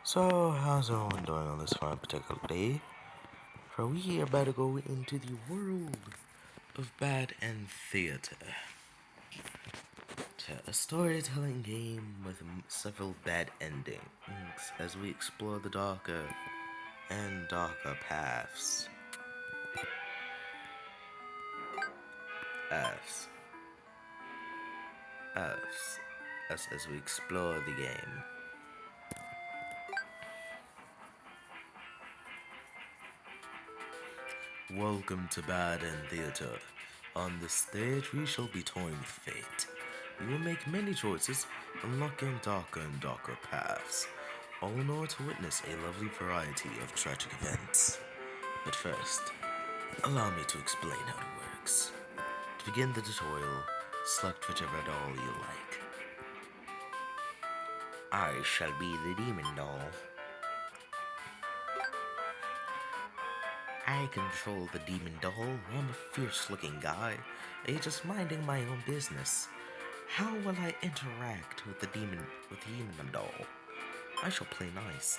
So, how's everyone doing on this fine particular day? For we are about to go into the world of bad and theater. A storytelling game with several bad endings as we explore the darker and darker paths. Us. Us. Us as we explore the game. Welcome to Bad and Theater. On this stage, we shall be toying with fate. We will make many choices, unlocking darker and darker paths, all in order to witness a lovely variety of tragic events. But first, allow me to explain how it works. To begin the tutorial, select whichever doll you like. I shall be the demon doll. I control the demon doll. I'm a fierce-looking guy, just minding my own business. How will I interact with the demon doll? I shall play nice.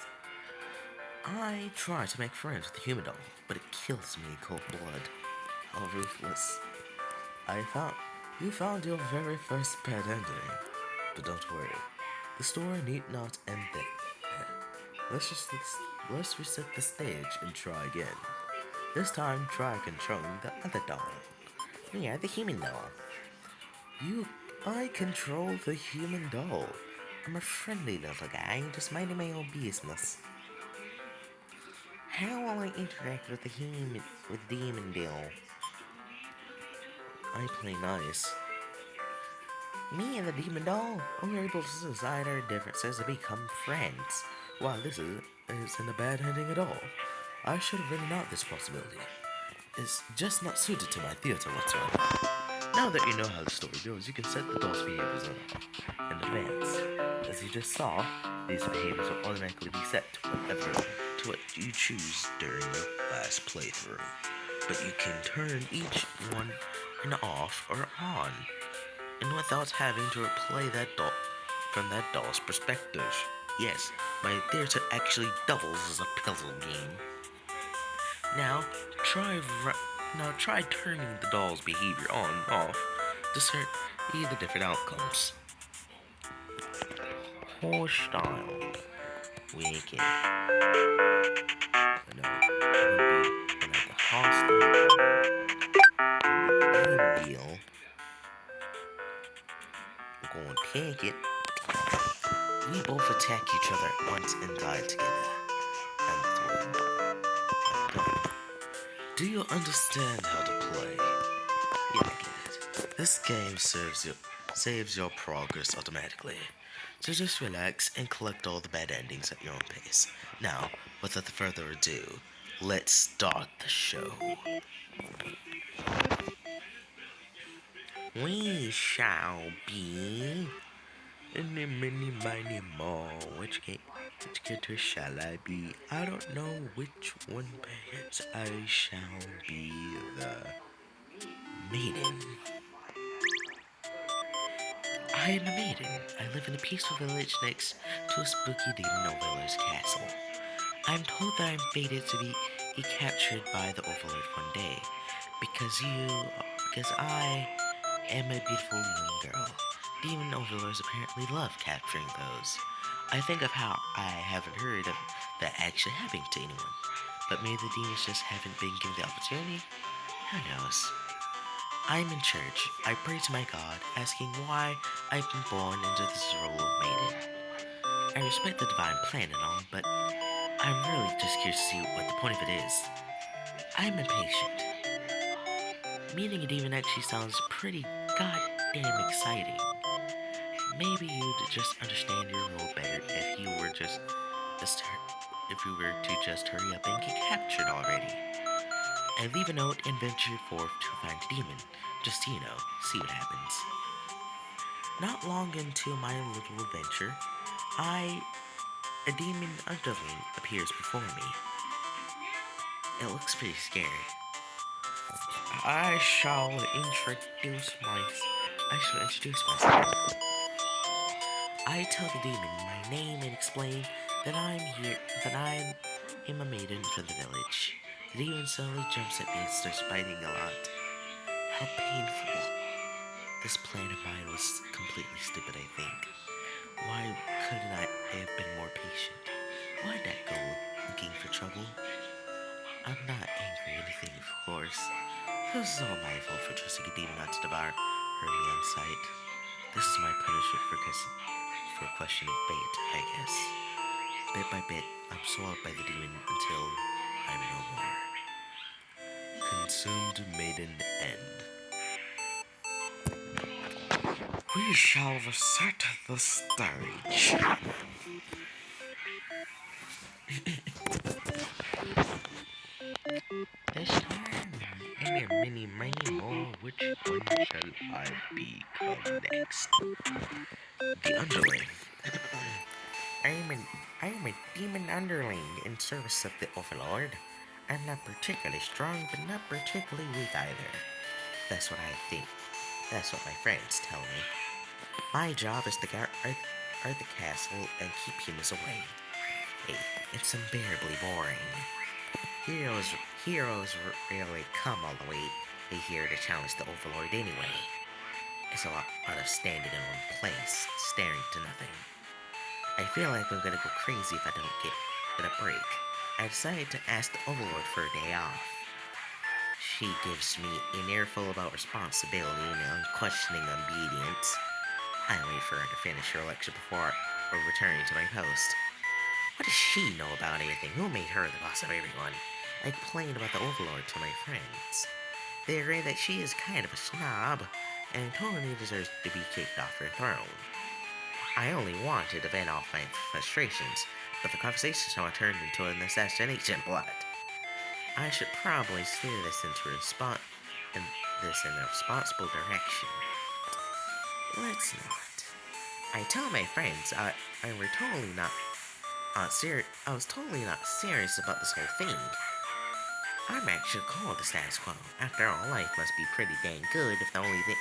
I try to make friends with the human doll, but it kills me in cold blood. How ruthless. You found your very first bad ending. But don't worry, the story need not end there. Let's reset the stage and try again. This time, try controlling the other doll. Yeah, the human doll. I control the human doll. I'm a friendly little guy, just minding my own business. How will I interact with with demon doll? I play nice. Me and the demon doll are able to decide our differences and become friends. Wow, this isn't a bad ending at all. I should have written out this possibility. It's just not suited to my theater whatsoever. Now that you know how the story goes, you can set the doll's behaviors in advance. As you just saw, these behaviors will automatically be set to what you choose during your last playthrough. But you can turn each one off or on, and without having to replay that doll from that doll's perspective. Yes, my theater actually doubles as a puzzle game. Now, try turning the doll's behavior on and off to set either different outcomes. Hostile. Wicked. No, it would be like a hostile deal. I'm going to take it. We both attack each other at once and die together. And do you understand how to play? Yeah, I get it. This game saves your progress automatically. So just relax and collect all the bad endings at your own pace. Now, without further ado, let's start the show. We shall be in the mini miny mall. Which character shall I be? I don't know which one, but I shall be the maiden. I am a maiden. I live in a peaceful village next to a spooky demon overlord's castle. I'm told that I'm fated to be captured by the overlord one day because I am a beautiful young girl. Demon overlords apparently love capturing those. I think of how I haven't heard of that actually happening to anyone. But maybe the demons just haven't been given the opportunity? Who knows? I'm in church. I pray to my God, asking why I've been born into this role of maiden. I respect the divine plan and all, but I'm really just curious to see what the point of it is. I'm impatient. Meeting a demon actually sounds pretty goddamn exciting. Maybe you'd just understand your role better if you were to just hurry up and get captured already. I leave a note and venture forth to find a demon, just see what happens. Not long into my little adventure, a demon underling appears before me. It looks pretty scary. I shall introduce myself. I tell the demon my name and explain that I am a maiden for the village. The demon slowly jumps at me and starts biting a lot. How painful. This plan of mine was completely stupid, I think. Why couldn't I have been more patient? Why not go looking for trouble? I'm not angry or anything, of course. This is all my fault for trusting a demon not to devour me on sight. This is my punishment for questioning fate, I guess. Bit by bit, I'm swallowed by the demon until I'm no more. Consumed Maiden End. We shall reset the stage. This time, in a mini more, which one shall I become next? The Underling. I am a demon underling in service of the Overlord. I'm not particularly strong, but not particularly weak either. That's what I think. That's what my friends tell me. My job is to guard the castle and keep humans away. Hey, it's unbearably boring. Heroes, heroes really come all the way here to challenge the Overlord anyway. It's a lot of standing in one place, staring to nothing. I feel like I'm gonna go crazy if I don't get a break. I decided to ask the Overlord for a day off. She gives me an earful about responsibility and unquestioning obedience. I wait for her to finish her lecture before returning to my post. What does she know about anything? Who made her the boss of everyone? I complained about the Overlord to my friends. They agree that she is kind of a snob and totally deserves to be kicked off her throne. I only wanted to vent off my frustrations, but the conversation somehow turned into an assassination plot. I should probably steer this in a responsible direction. Let's not. I tell my friends I were totally not I was totally not serious about this whole thing. I'm actually cool with the status quo. After all, life must be pretty dang good if the only thing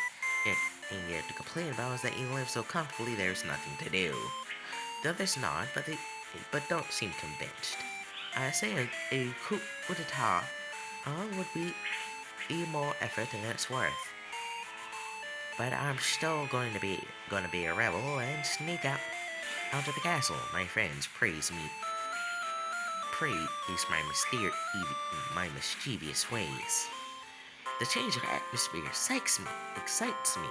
you have to complain about is that you live so comfortably there's nothing to do. The others nod, but don't seem convinced. I say a coup d'etat would be more effort than it's worth. But I'm still going to be a rebel and sneak out of the castle. My friends praise my mischievous ways. The change of atmosphere excites me.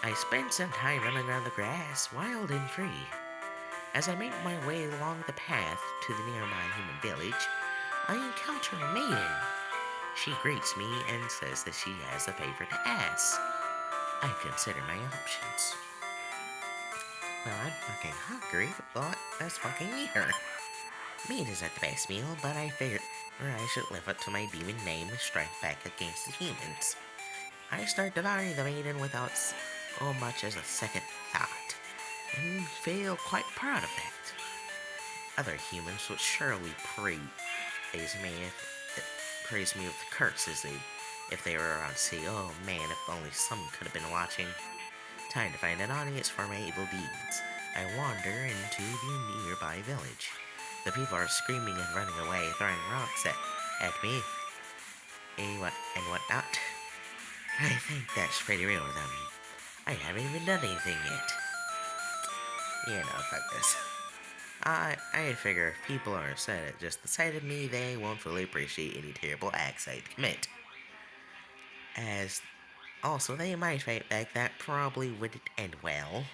I spend some time running around the grass, wild and free. As I make my way along the path to the nearby human village, I encounter a maiden. She greets me and says that she has a favor to ask. I consider my options. Well, I'm fucking hungry, but let's fucking eat her. Meat isn't the best meal, but I figured I should live up to my demon name and strike back against the humans. I start devouring the maiden without so much as a second thought, and feel quite proud of that. Other humans would surely praise me with curses if they were around to see, oh man, if only someone could have been watching. Time to find an audience for my evil deeds. I wander into the nearby village. The people are screaming and running away, throwing rocks at me and whatnot. I think that's pretty real with them. I haven't even done anything yet. Fuck this. I figure if people are upset at just the sight of me, they won't fully appreciate any terrible acts I commit. As also, they might fight back, that probably wouldn't end well.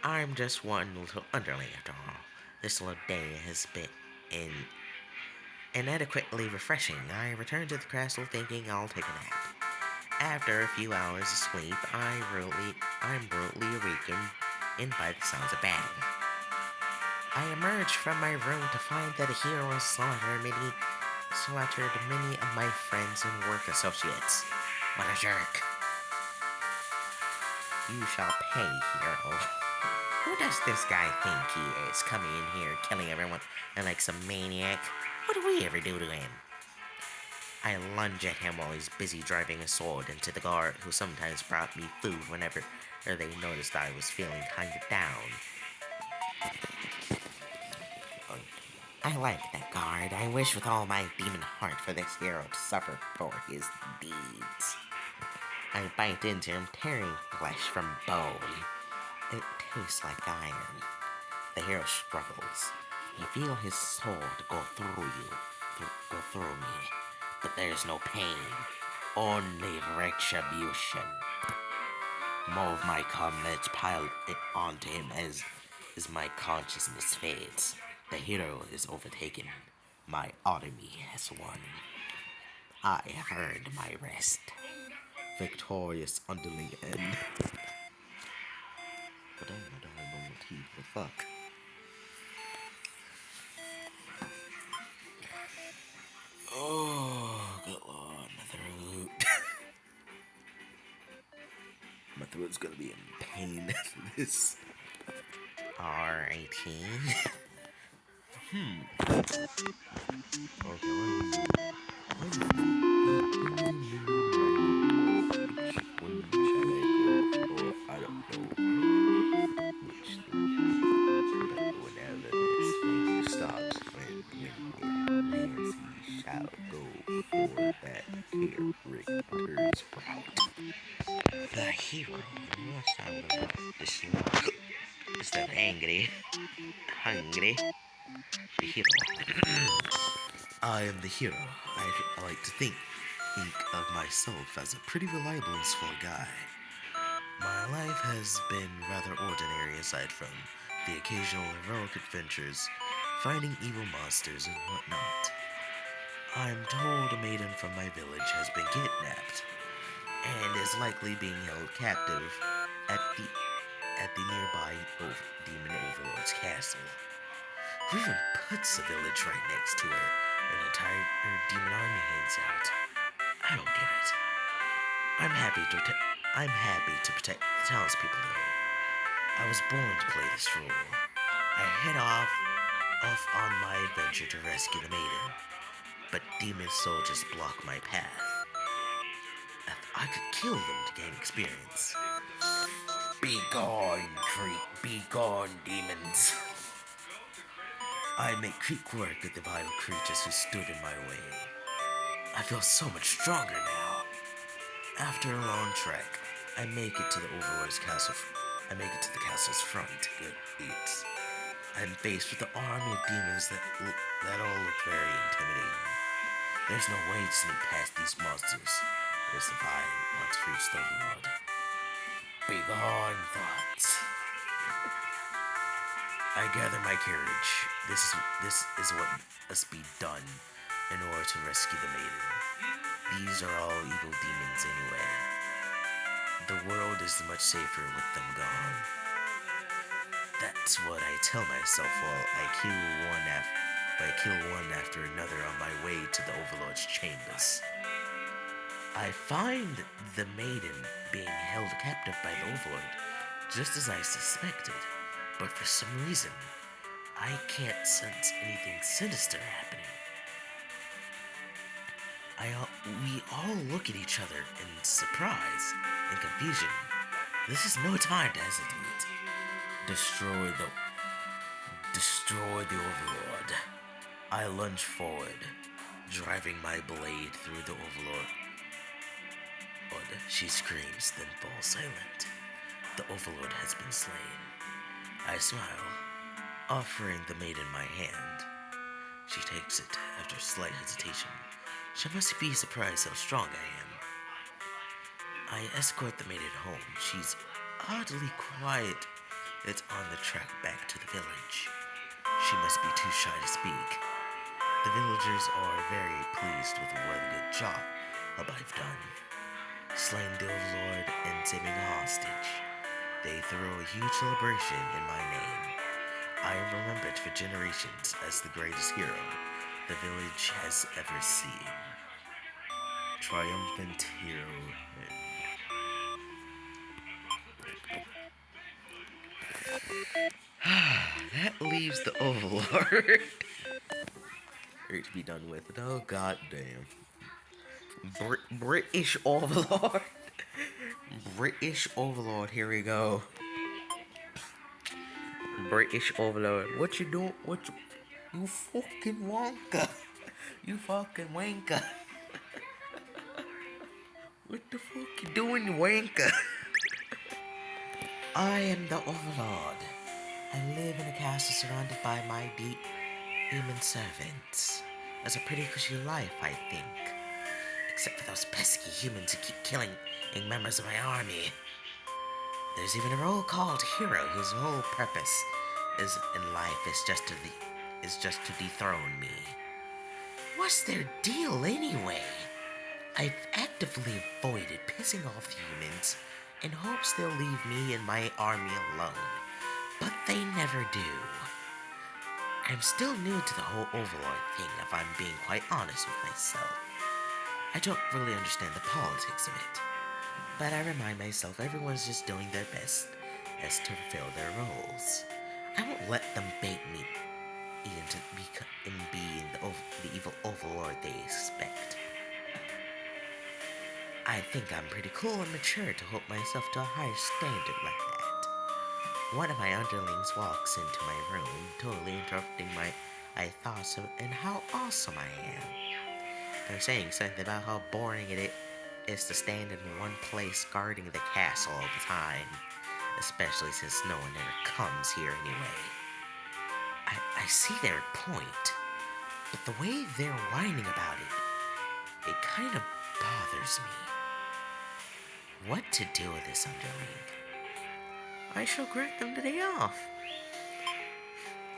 I'm just one little underling after all. This little day has been inadequately refreshing. I return to the castle thinking I'll take a nap. After a few hours of sleep, I'm brutally awakened by the sounds of battle. I emerge from my room to find that a hero has slaughtered many of my friends and work associates. What a jerk. You shall pay, hero. Who does this guy think he is, coming in here killing everyone like some maniac? What did we ever do to him? I lunge at him while he's busy driving a sword into the guard, who sometimes brought me food whenever they noticed I was feeling kind of down. I like that guard. I wish with all my demon heart for this hero to suffer for his deeds. I bite into him, tearing flesh from bone. It tastes like iron. The hero struggles. You feel his sword go through you, go through me. But there's no pain, only retribution. More of my comrades pile it onto him as my consciousness fades. The hero is overtaken. My army has won. I have earned my rest. Victorious underling end. But I'm not a normal teeth. What the fuck? Oh, good lord, my throat. My throat's gonna be in pain after this. R18. Okay, when shall I go? Or I don't know which thing. But whenever this thing stops, when he shall go for that character's route. The hero. Last time about this instead of angry, hungry. The hero. I am the hero. I like to think of myself as a pretty reliable and swell guy. My life has been rather ordinary aside from the occasional heroic adventures, fighting evil monsters and whatnot. I'm told a maiden from my village has been kidnapped and is likely being held captive at the nearby demon overlord's castle. Who even puts a village right next to where an entire demon army hangs out? I don't get it. I'm happy to protect the townspeople though. I was born to play this role. I head off on my adventure to rescue the maiden, but demon soldiers block my path. I could kill them to gain experience. Be gone, be gone, demons. I make quick work with the vile creatures who stood in my way. I feel so much stronger now. After a long trek, I make it to the Overlord's castle. I make it to the castle's front to get eat. I'm faced with an army of demons that all look very intimidating. There's no way to sneak past these monsters as if I want to reach the Overlord. Begone, thoughts. I gather my courage. This is what must be done in order to rescue the maiden. These are all evil demons anyway. The world is much safer with them gone. That's what I tell myself while I kill one after another on my way to the Overlord's chambers. I find the maiden being held captive by the Overlord, just as I suspected, but for some reason, I can't sense anything sinister happening. We all look at each other in surprise and confusion. This is no time to hesitate. Destroy the Overlord. I lunge forward, driving my blade through the Overlord. She screams, then falls silent. The Overlord has been slain. I smile, offering the maiden my hand. She takes it after slight hesitation. She must be surprised how strong I am. I escort the maiden home. She's oddly quiet. It's on the track back to the village. She must be too shy to speak. The villagers are very pleased with what a good job I've done. Slaying the Overlord and saving a hostage. They throw a huge celebration in my name. I am remembered for generations as the greatest hero the village has ever seen. Triumphant hero. That leaves the Overlord. Ready to be done with it. Oh, god damn. British Overlord. British Overlord, here we go. British Overlord. What you doing? You fucking wonka. You fucking wanker. What the fuck you doing, you wanker? I am the Overlord. I live in a castle surrounded by my demon servants. It's a pretty cushy life, I think. Except for those pesky humans who keep killing members of my army. There's even a role called hero whose whole purpose is in life is just to dethrone me. What's their deal anyway? I've actively avoided pissing off humans in hopes they'll leave me and my army alone, but they never do. I'm still new to the whole Overlord thing, if I'm being quite honest with myself. I don't really understand the politics of it, but I remind myself everyone's just doing their best as to fulfill their roles. I won't let them bait me into being the evil Overlord they expect. I think I'm pretty cool and mature to hold myself to a higher standard like that. One of my underlings walks into my room, totally interrupting my thoughts and how awesome I am. They're saying something about how boring it is to stand in one place guarding the castle all the time, especially since no one ever comes here anyway. I see their point, but the way they're whining about it kind of bothers me. What to do with this underling? I shall grant them the day off.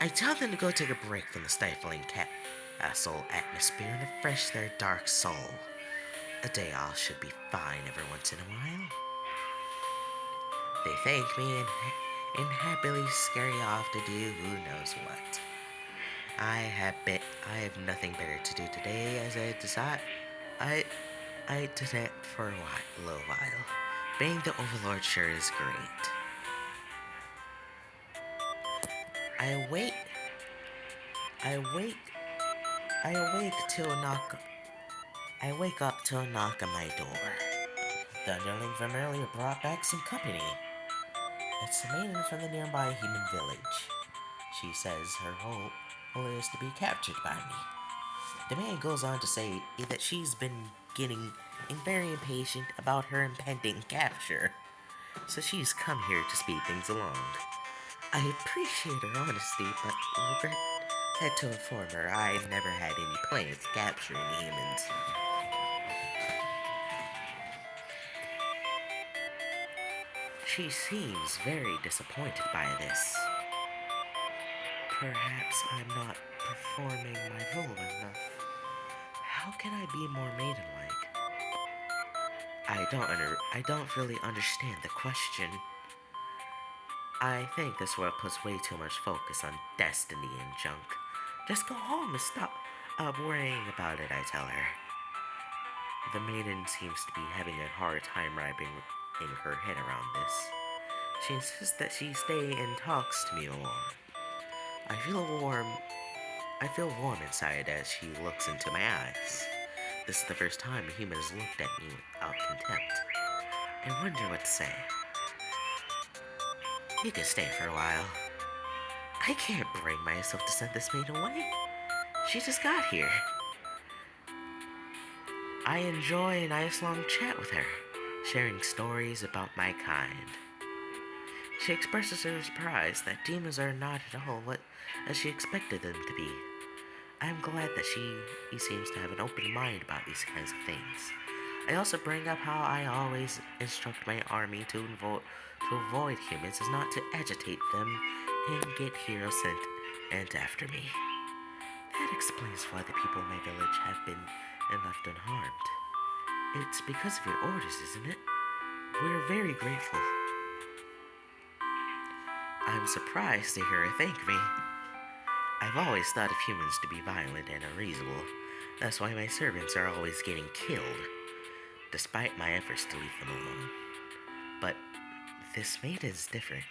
I tell them to go take a break from the stifling castle atmosphere and refresh their dark soul. A day off should be fine every once in a while. They thank me and happily scurry off to do who knows what. I have nothing better to do today, as I decide. I did it for a little while. Being the Overlord sure is great. I wake up to a knock on my door. The underling from earlier brought back some company. It's a maiden from the nearby human village. She says her goal is to be captured by me. The man goes on to say that she's been getting very impatient about her impending capture, so she's come here to speed things along. I appreciate her honesty, but regret had to inform her I've never had any plans to capture any humans. She seems very disappointed by this. Perhaps I'm not performing my role enough. How can I be more maidenlike? I don't really understand the question. I think this world puts way too much focus on destiny and junk. Just go home and stop worrying about it, I tell her. The maiden seems to be having a hard time wrapping her head around this. She insists that she stay and talks to me more. I feel warm inside as she looks into my eyes. This is the first time a human has looked at me without contempt. I wonder what to say. You can stay for a while. I can't bring myself to send this maid away. She just got here. I enjoy a nice long chat with her, sharing stories about my kind. She expresses her surprise that demons are not at all what as she expected them to be. I am glad that she seems to have an open mind about these kinds of things. I also bring up how I always instruct my army to avoid humans as not to agitate them and get heroes sent after me. That explains why the people in my village have been left unharmed. It's because of your orders, isn't it? We're very grateful. I'm surprised to hear her thank me. I've always thought of humans to be violent and unreasonable. That's why my servants are always getting killed, despite my efforts to leave them alone. But this maid is different.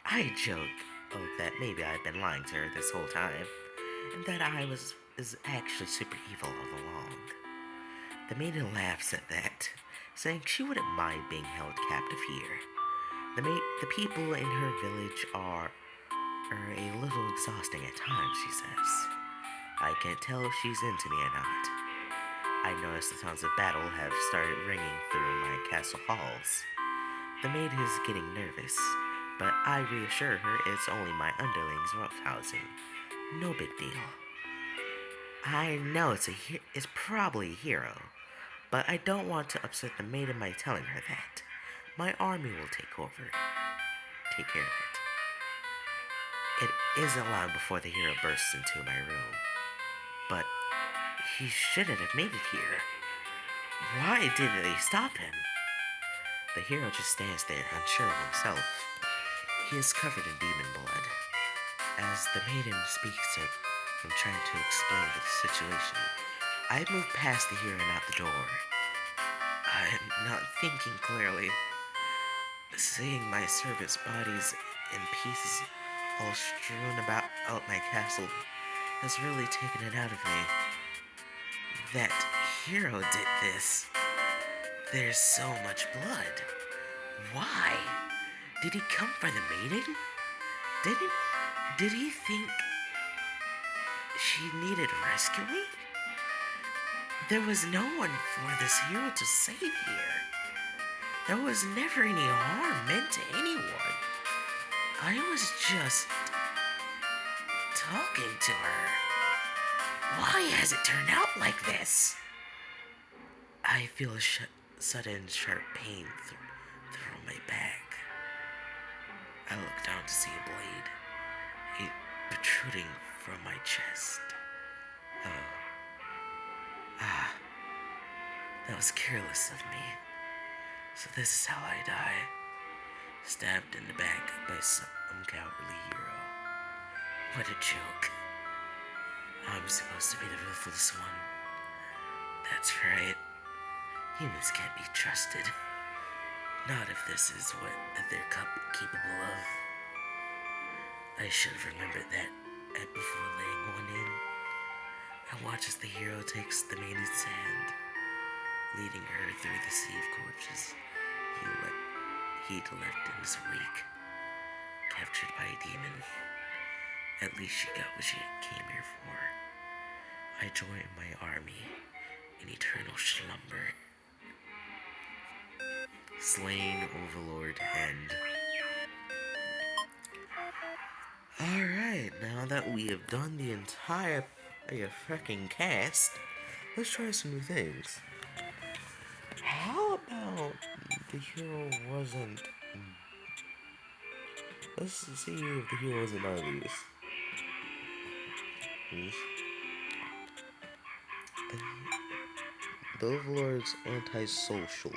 I joke that maybe I've been lying to her this whole time, and that I is actually super evil all along. The maiden laughs at that, saying she wouldn't mind being held captive here. The people in her village are a little exhausting at times, she says. I can't tell if she's into me or not. I notice the sounds of battle have started ringing through my castle halls. The maid is getting nervous, but I reassure her it's only my underlings roughhousing. No big deal. I know it's probably a hero, but I don't want to upset the maiden by telling her that. My army will take care of it. It isn't long before the hero bursts into my room, but he shouldn't have made it here. Why didn't they stop him? The hero just stands there, unsure of himself. He is covered in demon blood. As the maiden speaks to him, trying to explain the situation, I move past the hero and out the door. I'm not thinking clearly. Seeing my servants' bodies in pieces all strewn about out my castle has really taken it out of me. That hero did this. There's so much blood. Why? Did he come for the maiden? Did he think she needed rescuing? There was no one for this hero to save here. There was never any harm meant to anyone. I was just talking to her. Why has it turned out like this? I feel a sudden sharp pain through my back. I look down to see a blade, protruding from my chest. Oh. That was careless of me. So this is how I die. Stabbed in the back by some cowardly hero. What a joke. I'm supposed to be the ruthless one. That's right. Humans can't be trusted. Not if this is what they're capable of. I should have remembered that before laying one in. I watch as the hero takes the maiden's hand, leading her through the sea of corpses he'd left in his wake. Captured by a demon. At least she got what she came here for. I join my army in eternal slumber. Slain Overlord End. Alright, now that we have done the entire freaking cast, let's try some new things. How about the hero wasn't... Let's see if the hero wasn't none of these. The Overlord's antisocial.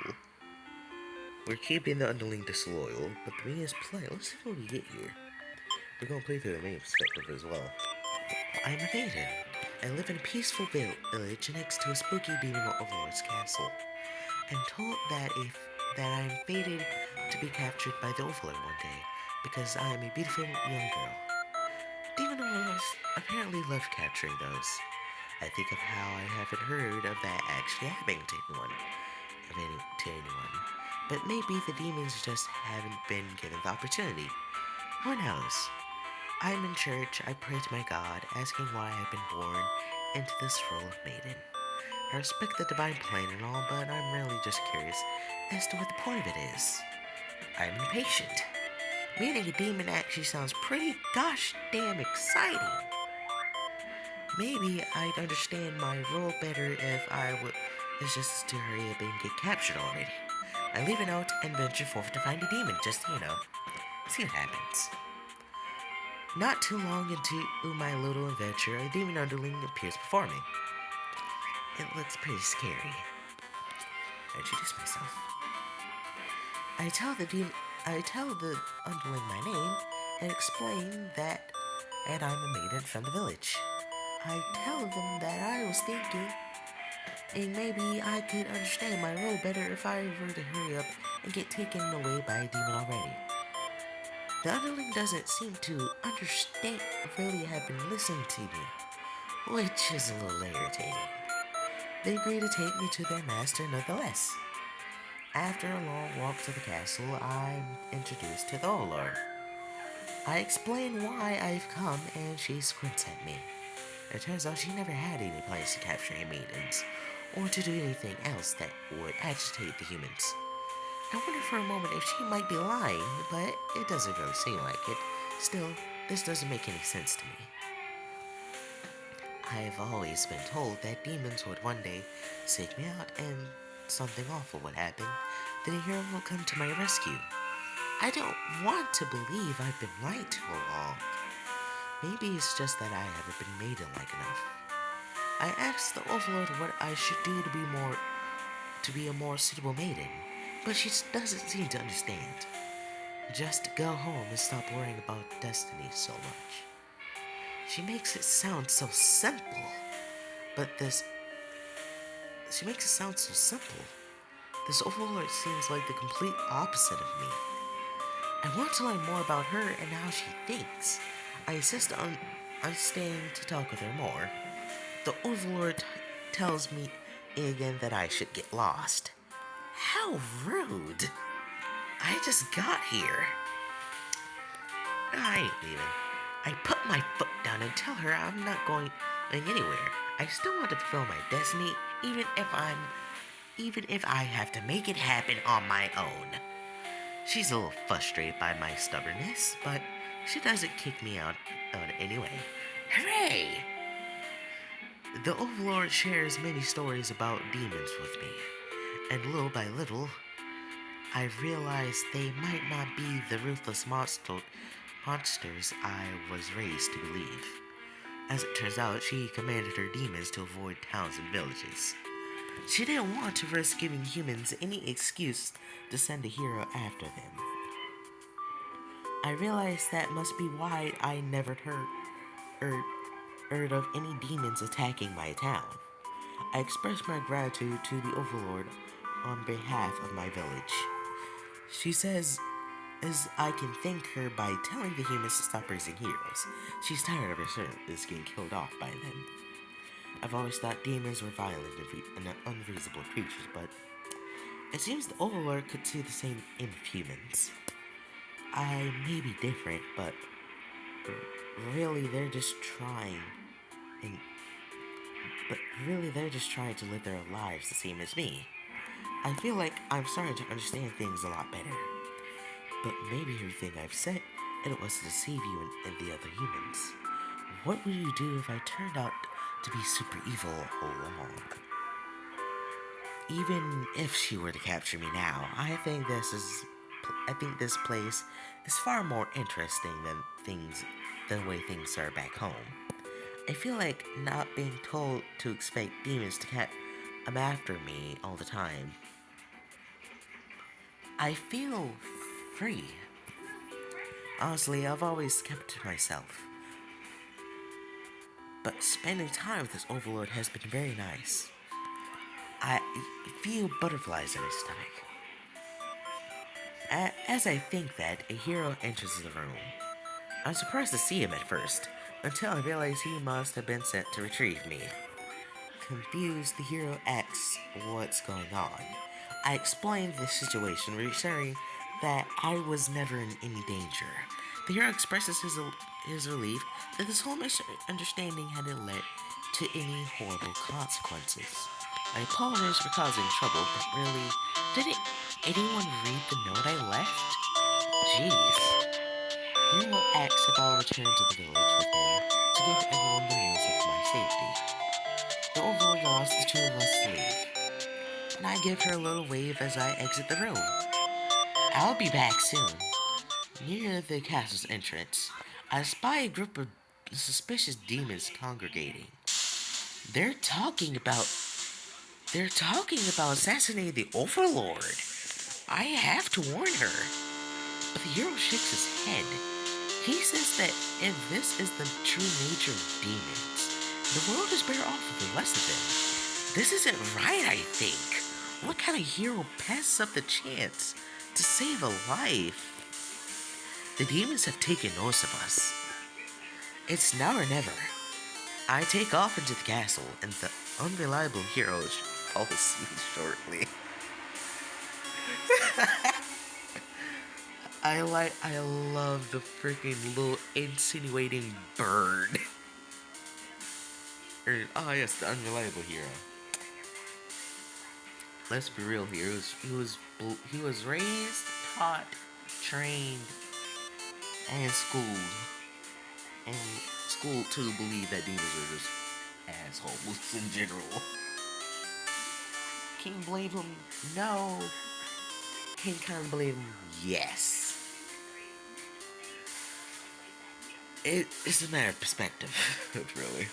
We're keeping the underling disloyal, but the main is play. Let's see what we get here. We're gonna play through the main perspective as well. I'm a maiden. I live in a peaceful village next to a spooky demon overlord's castle. I'm told that I'm fated to be captured by the overlord one day because I am a beautiful young girl. Demon overlords apparently love capturing those. I think of how I haven't heard of that actually happening to anyone. But maybe the demons just haven't been given the opportunity. Who knows? I'm in church, I pray to my God, asking why I've been born into this role of maiden. I respect the divine plan and all, but I'm really just curious as to what the point of it is. I'm impatient. Meeting a demon actually sounds pretty gosh damn exciting. Maybe I'd understand my role better if I was just to hurry up and get captured already. I leave a note and venture forth to find a demon, just to, see what happens. Not too long into my little adventure, a demon underling appears before me. It looks pretty scary. I introduce myself. I tell the underling my name and explain that I'm a maiden from the village. I tell them that I was thinking, and maybe I could understand my role better if I were to hurry up and get taken away by a demon already. The underling doesn't seem to understand, really have been listening to me, which is a little irritating. They agree to take me to their master nonetheless. After a long walk to the castle, I'm introduced to the Overlord. I explain why I've come, and she squints at me. It turns out she never had any plans to capture any maidens, or to do anything else that would agitate the humans. I wonder for a moment if she might be lying, but it doesn't really seem like it. Still, this doesn't make any sense to me. I've always been told that demons would one day seek me out and something awful would happen. Then a hero will come to my rescue. I don't want to believe I've been lied to all along. Maybe it's just that I haven't been maiden-like enough. I asked the Overlord what I should do to be a more suitable maiden, but she doesn't seem to understand. Just go home and stop worrying about destiny so much. She makes it sound so simple, but she makes it sound so simple. This Overlord seems like the complete opposite of me. I want to learn more about her and how she thinks. I insist on staying to talk with her more. The Overlord tells me again that I should get lost. How rude! I just got here. I ain't leaving. I put my foot down and tell her I'm not going anywhere. I still want to fulfill my destiny, even if I have to make it happen on my own. She's a little frustrated by my stubbornness, but she doesn't kick me out anyway. Hooray! The Overlord shares many stories about demons with me, and little by little, I realize they might not be the ruthless monsters I was raised to believe. As it turns out, she commanded her demons to avoid towns and villages. She didn't want to risk giving humans any excuse to send a hero after them. I realized that must be why I never heard of any demons attacking my town. I expressed my gratitude to the Overlord on behalf of my village. She says as I can thank her by telling the humans to stop raising heroes. She's tired of her servants getting killed off by them. I've always thought demons were violent and unreasonable creatures, but it seems the Overlord could see the same in humans. I may be different, but really they're just trying and but really they're just trying to live their lives the same as me. I feel like I'm starting to understand things a lot better. But maybe everything I've said, it was to deceive you and the other humans. What would you do if I turned out to be super evil all along? Even if she were to capture me now, I think this place is far more interesting than the way things are back home. I feel like not being told to expect demons to come after me all the time. I feel free. Honestly, I've always kept to myself. But spending time with this Overlord has been very nice. I feel butterflies in my stomach. As I think that, a hero enters the room. I'm surprised to see him at first, until I realize he must have been sent to retrieve me. Confused, the hero asks what's going on. I explain the situation, reassuring that I was never in any danger. The hero expresses his relief that this whole misunderstanding hadn't led to any horrible consequences. I apologize for causing trouble, but really, didn't anyone read the note I left? Jeez. The hero asks if I'll return to the village with him to give everyone the news of my safety. The Overlord allows the two of us to leave, and I give her a little wave as I exit the room. I'll be back soon. Near the castle's entrance, I spy a group of suspicious demons congregating. They're talking about assassinating the Overlord. I have to warn her. But the hero shakes his head. He says that if this is the true nature of demons, the world is better off with the less of them. This isn't right, I think. What kind of hero passes up the chance to save a life? The demons have taken notice of us. It's now or never. I take off into the castle, and the unreliable hero follows me shortly. I love the freaking little insinuating bird. Yes, the unreliable hero. Let's be real here. He was raised, taught, trained, and and schooled to believe that demons are just assholes in general. Can you believe him? No. Can you kind of believe him? Yes. It's a matter of perspective, really.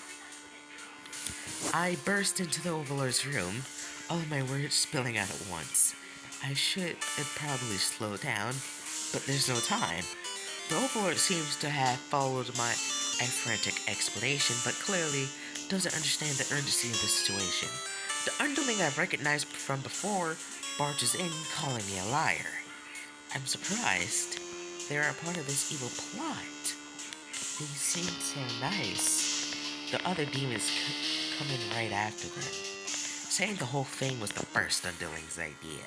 I burst into the Overlord's room, all of my words spilling out at once. I should have probably slowed down, but there's no time. The Overlord seems to have followed my frantic explanation, but clearly doesn't understand the urgency of the situation. The underling I've recognized from before barges in, calling me a liar. I'm surprised. They're a part of this evil plot. They seem so nice. The other demons come in right after them, saying the whole thing was the first underling's idea.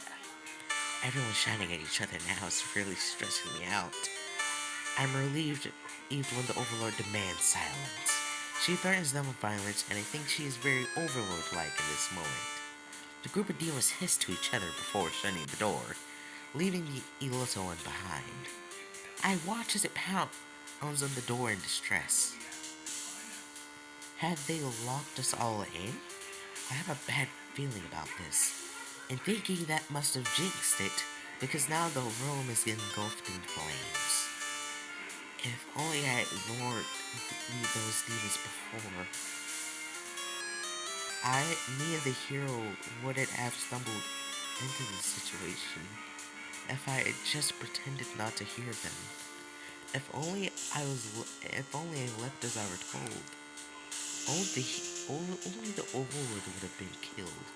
Everyone's shouting at each other now is really stressing me out. I'm relieved even when the Overlord demands silence. She threatens them with violence, and I think she is very Overlord-like in this moment. The group of demons hiss to each other before shutting the door, leaving the Iloto one behind. I watch as it pounds on the door in distress. Have they locked us all in? I have a bad feeling about this, and thinking that must have jinxed it, because now the room is engulfed in flames. If only I had ignored those demons before, me and the hero wouldn't have stumbled into this situation if I had just pretended not to hear them. If only I left as I were told. Only the Overlord would have been killed.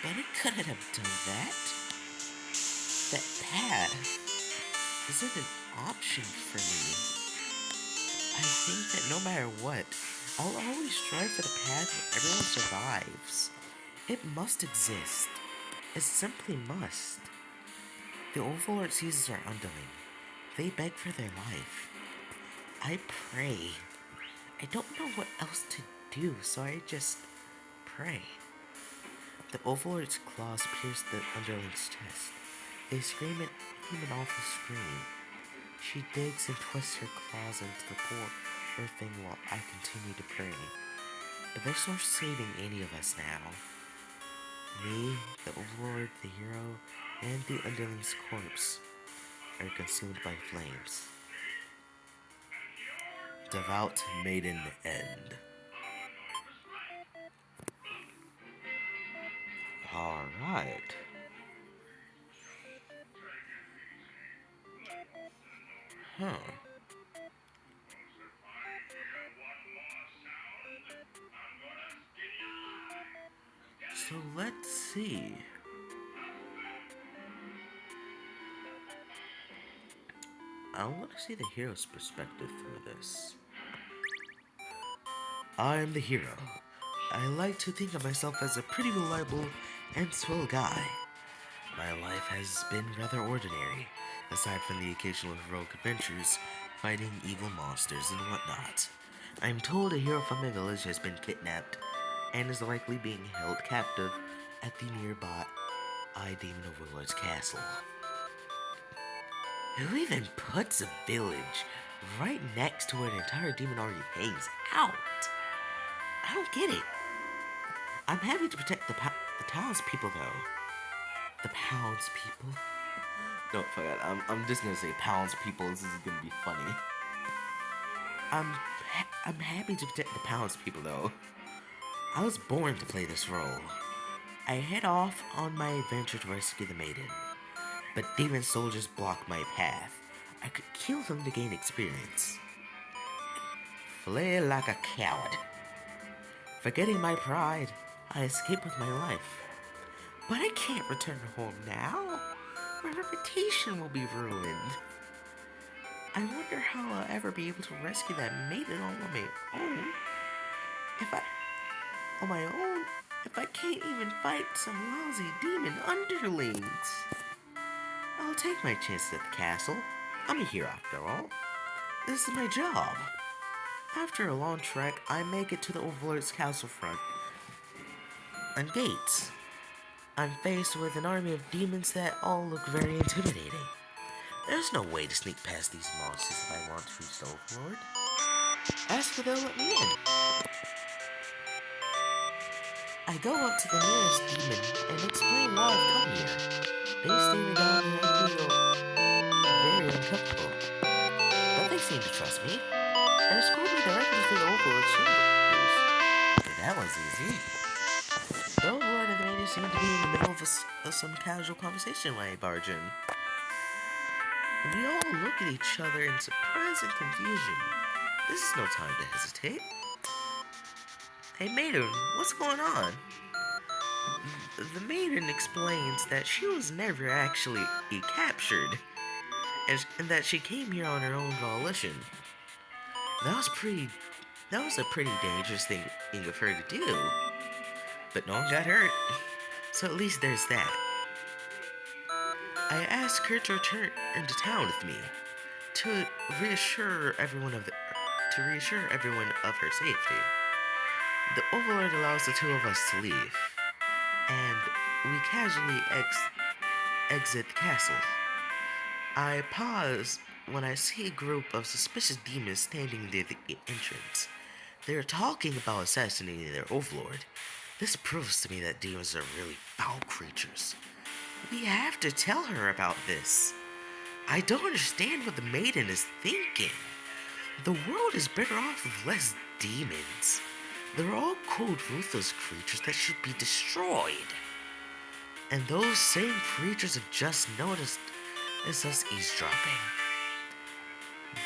But it couldn't have done that. That path isn't an option for me. I think that no matter what, I'll always strive for the path where everyone survives. It must exist. It simply must. The Overlord seizes our underling. They beg for their life. I pray. I don't know what else to do, so I just pray. The Overlord's claws pierce the underling's chest. They scream an even awful scream. She digs and twists her claws into the poor earthing while I continue to pray. But there's no saving any of us now. Me, the Overlord, the hero, and the underling's corpse are consumed by flames. Devout Maiden End. Alright. Huh. So let's see. I want to see the hero's perspective through this. I'm the hero. I like to think of myself as a pretty reliable and swell guy. My life has been rather ordinary, aside from the occasional heroic adventures, fighting evil monsters and whatnot. I'm told a hero from my village has been kidnapped and is likely being held captive at the nearby Demon Overlord's castle. Who even puts a village right next to where an entire demon already hangs out? I don't get it. I'm happy to protect the townspeople, though. The townspeople? No, fuck it. I'm just gonna say townspeople. This is gonna be funny. I'm happy to protect the townspeople, though. I was born to play this role. I head off on my adventure to rescue the maiden, but demon soldiers block my path. I could kill them to gain experience. Flail like a coward. Forgetting my pride, I escape with my life. But I can't return home now. My reputation will be ruined. I wonder how I'll ever be able to rescue that maiden all on my own. If I, on my own, if I can't even fight some lousy demon underlings, I'll take my chances at the castle. I'm a hero after all. This is my job. After a long trek, I make it to the Overlord's castle front and gates. I'm faced with an army of demons that all look very intimidating. There's no way to sneak past these monsters if I want to reach the Overlord. Ask for they'll let me in. I go up to the nearest demon and explain why I've come here. They stare me down and I feel very uncomfortable. But they seem to trust me and escort me directly to the Overlord's chambers. That was easy. The Overlord and the maiden seem to be in the middle of some casual conversation when I barge in. We all look at each other in surprise and confusion. This is no time to hesitate. Hey maiden, what's going on? The maiden explains that she was never actually captured, and that she came here on her own volition. That was a pretty dangerous thing of her to do. But no one got hurt, so at least there's that. I asked her to return into town with me to reassure everyone of her safety. The Overlord allows the two of us to leave, and we casually exit the castle. I pause when I see a group of suspicious demons standing near the entrance. They are talking about assassinating their Overlord. This proves to me that demons are really foul creatures. We have to tell her about this. I don't understand what the maiden is thinking. The world is better off with less demons. They're all cold, ruthless creatures that should be destroyed. And those same creatures have just noticed us eavesdropping.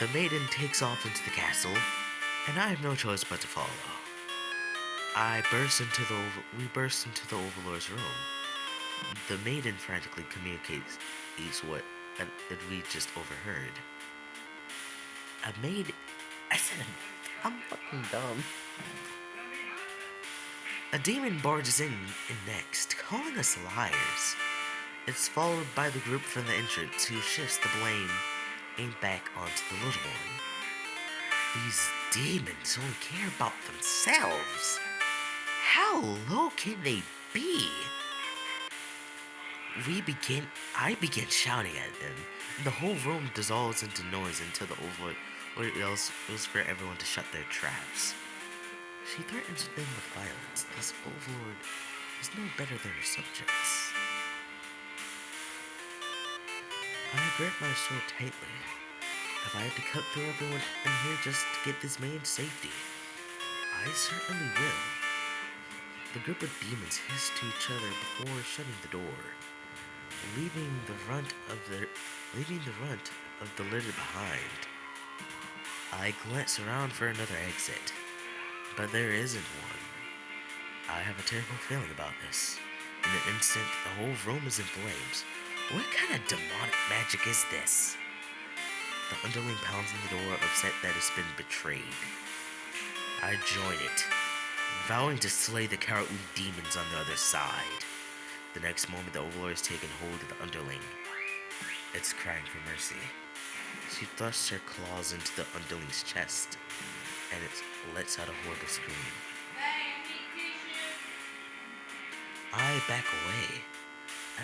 The maiden takes off into the castle, and I have no choice but to follow. We burst into the Overlord's room. The maiden frantically communicates what we just overheard. I said, I'm fucking dumb. A demon barges in next, calling us liars. It's followed by the group from the entrance who shifts the blame aimed back onto the little one. These demons only care about themselves. How low can they be? I begin shouting at them, and the whole room dissolves into noise until the Overlord yells for everyone to shut their traps. She threatens them with violence. This Overlord is no better than her subjects. I grip my sword tightly. If I had to cut through everyone in here just to get this man's safety, I certainly will. The group of demons hiss to each other before shutting the door, leaving the runt of the litter behind. I glance around for another exit, but there isn't one. I have a terrible feeling about this. In an instant, the whole room is in flames. What kind of demonic magic is this? The underling pounds on the door, upset that it's been betrayed. I join it, vowing to slay the cowardly demons on the other side. The next moment, the Overlord has taken hold of the underling. It's crying for mercy. She thrusts her claws into the underling's chest, and it lets out a horrible scream. I back away. I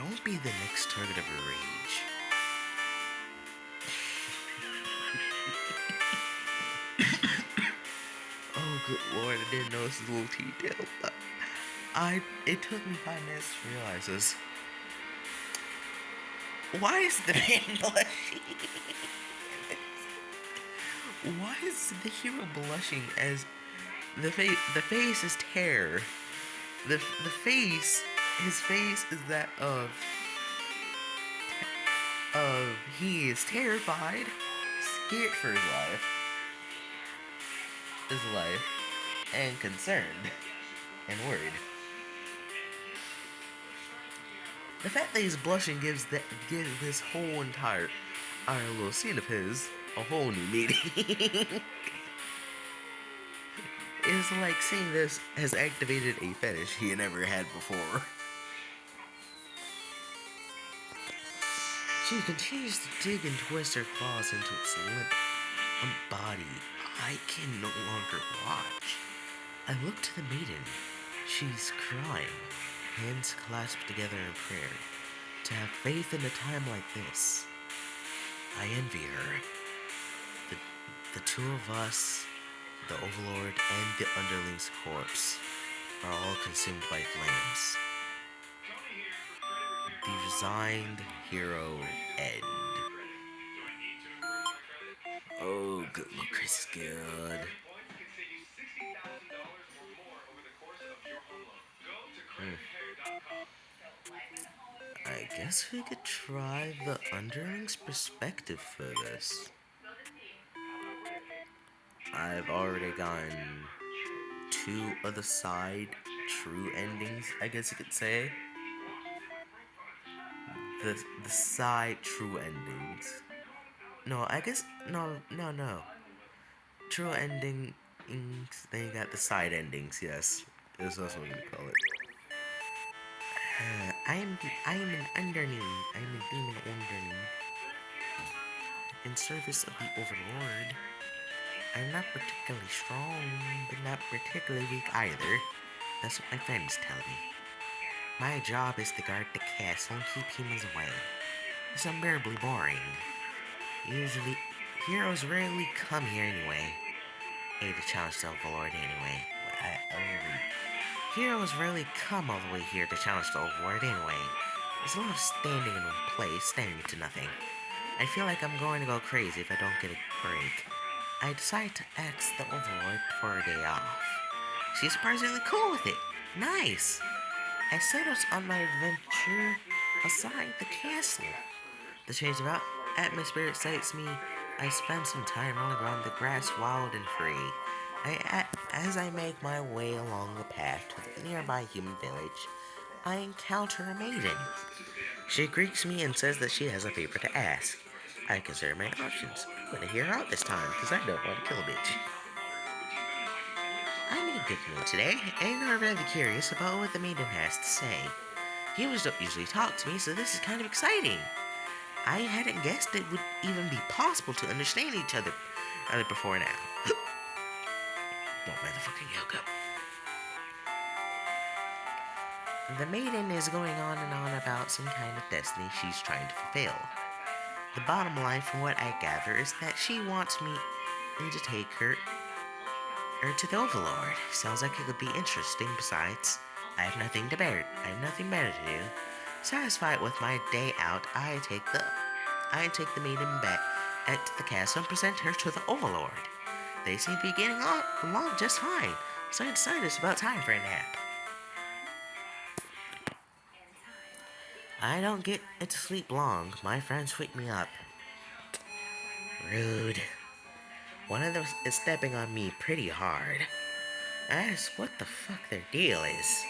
won't be the next target of her rage. Oh, good lord, I didn't notice this little detail, but it took me 5 minutes to realize this. Why is the man blushing? Why is the hero blushing as the face is terror? The face, his face is that of he is terrified, scared for his life, and concerned, and worried. The fact that he's blushing gives this whole entire little scene of his a whole new meaning. It's like seeing this has activated a fetish he never had before. She continues to dig and twist her claws into its limp body. I can no longer watch. I look to the maiden. She's crying, hands clasped together in prayer. To have faith in a time like this, I envy her. The, the two of us, the Overlord and the Underling's corpse, are all consumed by flames. The resigned hero end. Oh, good. Look, Chris is good. I guess we could try the Underling's perspective for this. I've already gotten two of the side true endings, I guess you could say. The side true endings. No, I guess no. True ending. They got the side endings. Yes, that's what I'm gonna call it. I'm an underling. I'm a demon underling in service of the Overlord. I'm not particularly strong, but not particularly weak either. That's what my friends tell me. My job is to guard the castle and keep humans away. It's unbearably boring. Usually, heroes rarely come here anyway. To challenge the Overlord anyway. Heroes rarely come all the way here to challenge the Overlord anyway. There's a lot of standing in one place, standing to nothing. I feel like I'm going to go crazy if I don't get a break. I decide to ask the Overlord for a day off. She's surprisingly cool with it. Nice. I set out on my adventure outside the castle. The change of atmosphere excites me. I spend some time rolling around the grass wild and free. As I make my way along the path to the nearby human village, I encounter a maiden. She greets me and says that she has a favor to ask. I consider my options. I'm gonna hear her out this time, because I don't want to kill a bitch. I'm in a good mood today, and I'm really curious about what the maiden has to say. Humans don't usually talk to me, so this is kind of exciting. I hadn't guessed it would even be possible to understand each other before now. Don't motherfucking hiccup. The maiden is going on and on about some kind of destiny she's trying to fulfill. The bottom line from what I gather is that she wants me to take her to the Overlord. Sounds like it could be interesting. Besides, I have nothing better to do. Satisfied with my day out, I take the maiden back at the castle and present her to the Overlord. They seem to be getting along just fine, so I decided it's about time for a nap. I don't get to sleep long. My friends wake me up. Rude. One of them is stepping on me pretty hard. I ask what the fuck their deal is.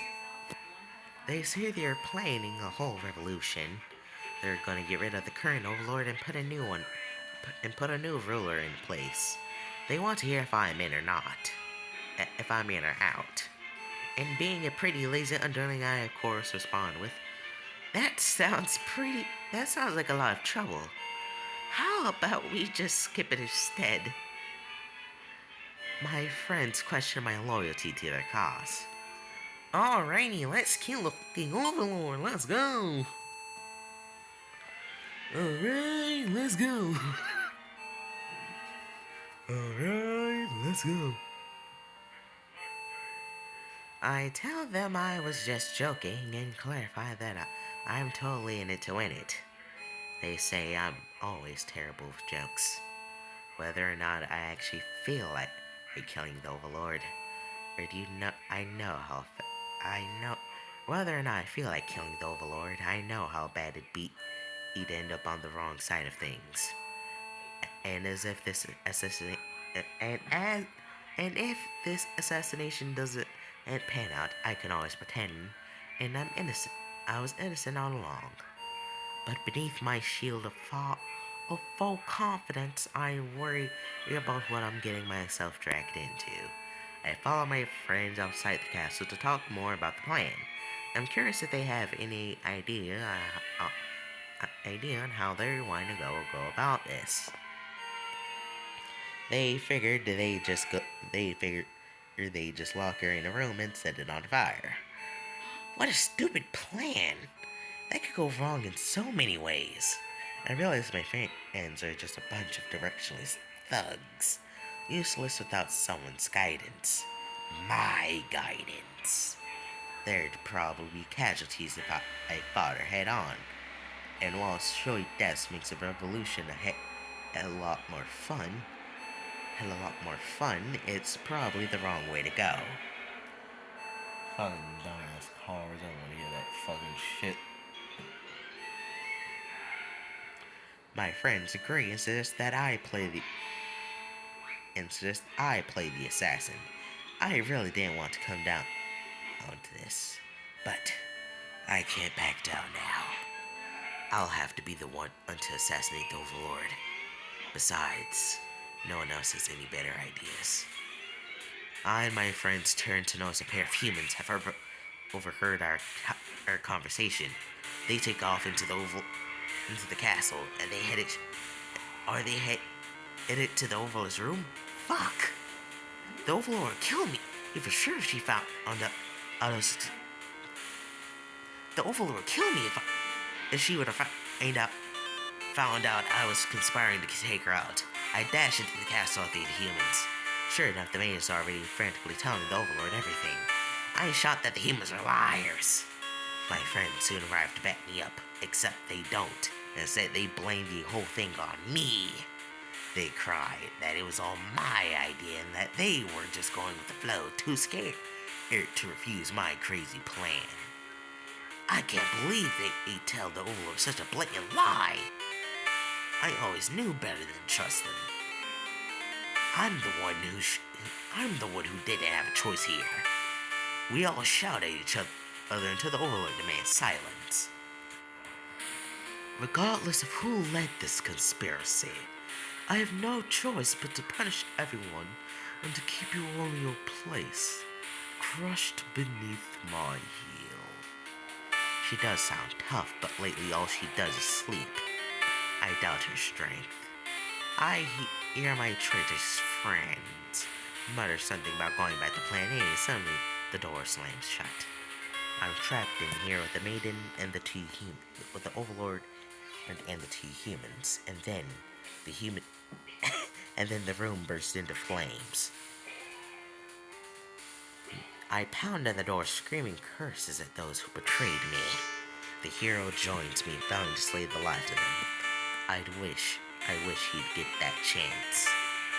They say they're planning a whole revolution. They're gonna get rid of the current Overlord and put a new ruler in place. They want to hear if I'm in or not. If I'm in or out. And being a pretty lazy underling, I of course respond with, That sounds like a lot of trouble. How about we just skip it instead? My friends question my loyalty to their cause. Alrighty, let's kill the fucking Overlord. Let's go. Alright, let's go. Alright, let's go. I tell them I was just joking and clarify that I'm totally in it to win it. They say I'm always terrible with jokes. Whether or not I actually feel like killing the Overlord, or do you know? I know whether or not I feel like killing the Overlord. I know how bad it'd be. He'd end up on the wrong side of things. And as if this assassination, and if this assassination doesn't pan out, I can always pretend, and I'm innocent. I was innocent all along. But beneath my shield With full confidence, I worry about what I'm getting myself dragged into. I follow my friends outside the castle to talk more about the plan. I'm curious if they have any idea on how they want to go about this. They figured they figured they just lock her in a room and set it on fire. What a stupid plan! That could go wrong in so many ways. I realize my friends are just a bunch of directionless thugs, useless without someone's guidance. My guidance. There'd probably be casualties if I fought her head on. And while showing death makes a revolution a lot more fun, it's probably the wrong way to go. Fucking dumbass cars, I don't want to hear that fucking shit. My friends agree and suggest that I play the assassin. I really didn't want to come down onto this, but I can't back down now. I'll have to be the one to assassinate the Overlord. Besides, no one else has any better ideas. I and my friends turn to notice a pair of humans have overheard our conversation. They take off into the castle, and headed to the Overlord's room? Fuck! The Overlord killed me. For sure she found on the the Overlord killed me if she would have found out I was conspiring to take her out. I dashed into the castle with the humans. Sure enough, the maidens are already frantically telling the Overlord everything. I shot that the humans are liars. My friends soon arrived to back me up, except they don't. Instead, they blame the whole thing on me. They cried that it was all my idea and that they were just going with the flow, too scared to refuse my crazy plan. I can't believe they tell the Overlord such a blatant lie. I always knew better than trust them. I'm the one who didn't have a choice here. We all shout at each other until the Overlord demands silence. Regardless of who led this conspiracy, I have no choice but to punish everyone and to keep you all in your place, crushed beneath my heel. She does sound tough, but lately all she does is sleep. I doubt her strength. I hear my traitorous friends mutter something about going back to Plan A, and suddenly the door slams shut. I'm trapped in here with the maiden and with the Overlord and the two humans, and then the room bursts into flames. I pound on the door, screaming curses at those who betrayed me. The hero joins me, vowing to slay the last of them. I wish he'd get that chance.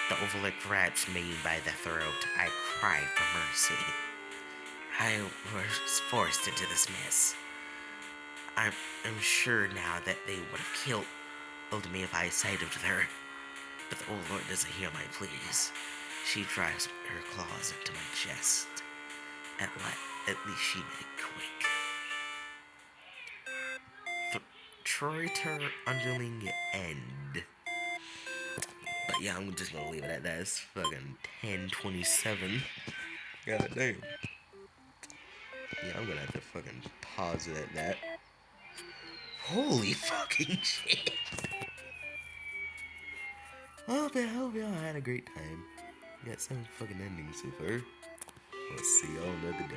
The Overlord grabs me by the throat. I cry for mercy. I was forced into this mess. I'm sure now that they would have killed me if I sided with her. But the Overlord doesn't hear my pleas. She drives her claws into my chest. At least she made it quick. Traitor underling end. But yeah, I'm just gonna leave it at that. It's fucking 10:27. God damn. Yeah, I'm gonna have to fucking pause it at that. Holy fucking shit. I hope y'all had a great time. Got some fucking endings so far. I'll see y'all another day.